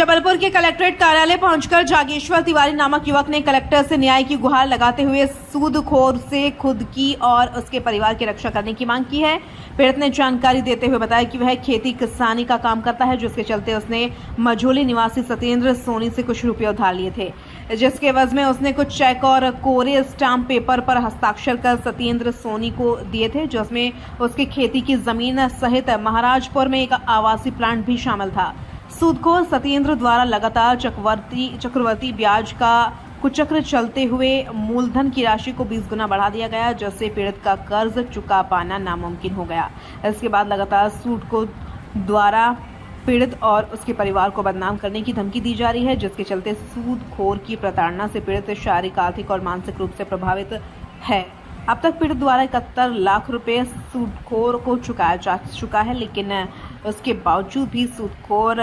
जबलपुर के कलेक्ट्रेट कार्यालय पहुंचकर जागेश्वर तिवारी नामक युवक ने कलेक्टर से न्याय की गुहार लगाते हुए सूदखोर से खुद की और उसके परिवार की रक्षा करने की मांग की है। पीड़ित ने जानकारी देते हुए बताया कि वह खेती किसानी का काम करता है, जिसके चलते उसने मझोली निवासी सत्येंद्र सोनी से कुछ रुपये उधार लिए थे, जिसके एवज में उसने कुछ चेक और कोरे स्टाम्प पेपर पर हस्ताक्षर कर सत्येंद्र सोनी को दिए थे, जिसमें उसकी खेती की जमीन सहित महाराजपुर में एक आवासीय प्लांट भी शामिल था। सूदखोर सत्येंद्र द्वारा लगातार चक्रवर्ती ब्याज का कुचक्र चलते हुए मूलधन की राशि को 20 गुना बढ़ा दिया गया, जिससे पीड़ित का कर्ज चुका पाना नामुमकिन हो गया। इसके बाद लगातार सूदखोर द्वारा पीड़ित और उसके परिवार को बदनाम करने की धमकी दी जा रही है, जिसके चलते सूदखोर की प्रताड़ना से पीड़ित शारीरिक, आर्थिक और मानसिक रूप से प्रभावित है। अब तक पीड़ित द्वारा 71 लाख रुपए सूदखोर को चुकाया जा चुका है, लेकिन उसके बावजूद भी सूदखोर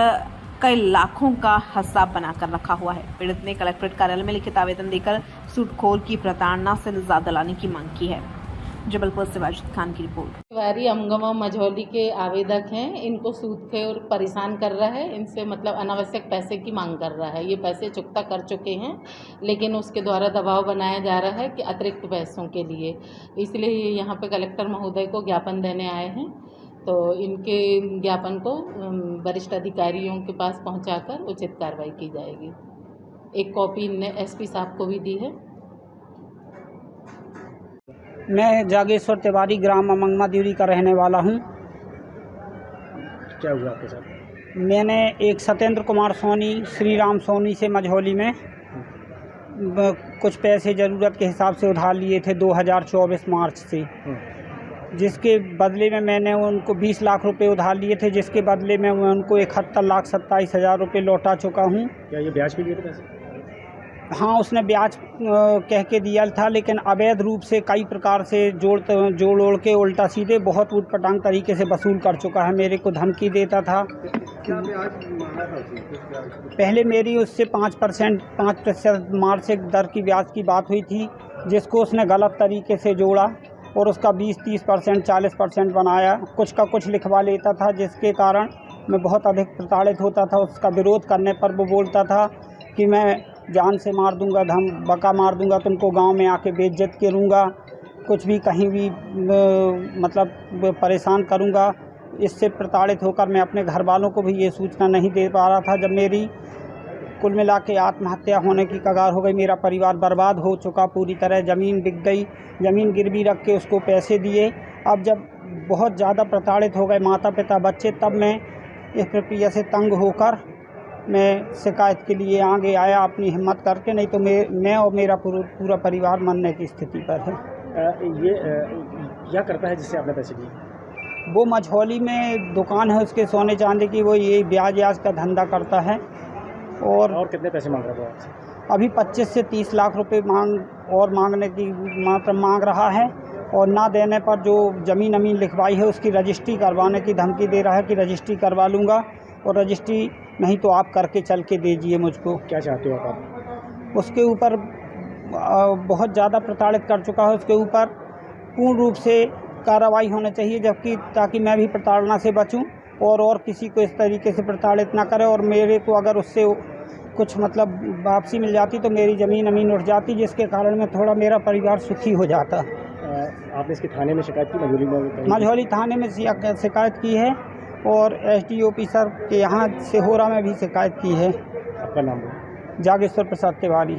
कई लाखों का हिसाब बनाकर रखा हुआ है। पीड़ित ने कलेक्ट्रेट कार्यालय में लिखित आवेदन देकर सूदखोर की प्रताड़ना से निजात दिलाने की मांग की है। जबलपुर से वाजिद खान की रिपोर्ट। तिवारी अमगवा मझौली के आवेदक हैं। इनको सूदखोर परेशान कर रहा है, इनसे मतलब अनावश्यक पैसे की मांग कर रहा है। ये पैसे चुकता कर चुके हैं, लेकिन उसके द्वारा दबाव बनाया जा रहा है कि अतिरिक्त पैसों के लिए, इसलिए ये यहाँ पे कलेक्टर महोदय को ज्ञापन देने आए हैं। तो इनके ज्ञापन को वरिष्ठ अधिकारियों के पास पहुँचाकर उचित कार्रवाई की जाएगी। एक कॉपी इनने एसपी साहब को भी दी है। मैं जागेश्वर तिवारी ग्राम अमंगमा देवरी का रहने वाला हूँ। क्या हुआ आपके साथ? मैंने एक सत्येंद्र कुमार सोनी, श्री राम सोनी से मझौली में कुछ पैसे ज़रूरत के हिसाब से उधार लिए थे 2024 मार्च से, जिसके बदले में मैंने उनको 20 लाख रुपए उधार लिए थे, जिसके बदले में मैं उनको 71,27,000 रुपये लौटा चुका हूँ। क्या ये ब्याज पे दिए थे पैसे? हाँ, उसने ब्याज कह के दिया था, लेकिन अवैध रूप से कई प्रकार से जोड़ ओड़ के उल्टा सीधे बहुत ऊटपटांग तरीके से वसूल कर चुका है। मेरे को धमकी देता था। पहले मेरी उससे 5% मासिक दर की ब्याज की बात हुई थी, जिसको उसने गलत तरीके से जोड़ा और उसका 20-30%, 40% बनाया। कुछ का कुछ लिखवा लेता था, जिसके कारण मैं बहुत अधिक प्रताड़ित होता था। उसका विरोध करने पर वो बोलता था कि मैं जान से मार दूंगा, बका मार दूंगा, तुमको गांव में आके बेइज्जत करूंगा, कुछ भी कहीं भी मतलब परेशान करूंगा। इससे प्रताड़ित होकर मैं अपने घर वालों को भी ये सूचना नहीं दे पा रहा था। जब मेरी कुल मिला के आत्महत्या होने की कगार हो गई, मेरा परिवार बर्बाद हो चुका पूरी तरह, ज़मीन बिक गई, ज़मीन गिरवी रख के उसको पैसे दिए। अब जब बहुत ज़्यादा प्रताड़ित हो गए माता पिता बच्चे, तब मैं इस प्रक्रिया से तंग होकर मैं शिकायत के लिए आगे आया अपनी हिम्मत करके, नहीं तो मैं और मेरा पूरा परिवार मरने की स्थिति पर है। ये क्या करता है जिससे आपने पैसे दिए? वो मझौली में दुकान है उसके सोने चांदी की, वो ये ब्याज का धंधा करता है। और कितने पैसे मांग रहा है आपसे? अभी 25 से 30 लाख रुपए मांगने की मांग रहा है, और ना देने पर जो ज़मीन अमीन लिखवाई है उसकी रजिस्ट्री करवाने की धमकी दे रहा है कि रजिस्ट्री करवा लूँगा, और रजिस्ट्री नहीं तो आप करके चल के दीजिए मुझको। क्या चाहते हो आप? उसके ऊपर बहुत ज़्यादा प्रताड़ित कर चुका है। उसके ऊपर पूर्ण रूप से कार्रवाई होनी चाहिए, जबकि ताकि मैं भी प्रताड़ना से बचूं और किसी को इस तरीके से प्रताड़ित ना करे। और मेरे को अगर उससे कुछ मतलब वापसी मिल जाती तो मेरी ज़मीन अमीन उठ जाती, जिसके कारण में थोड़ा मेरा परिवार सुखी हो जाता। आपने इसकी थाने में शिकायत की? मझौली थाने में शिकायत की है, और SDO सर के यहाँ सिहोरा में भी शिकायत की है। आपका नाम? जागेश्वर प्रसाद तिवारी।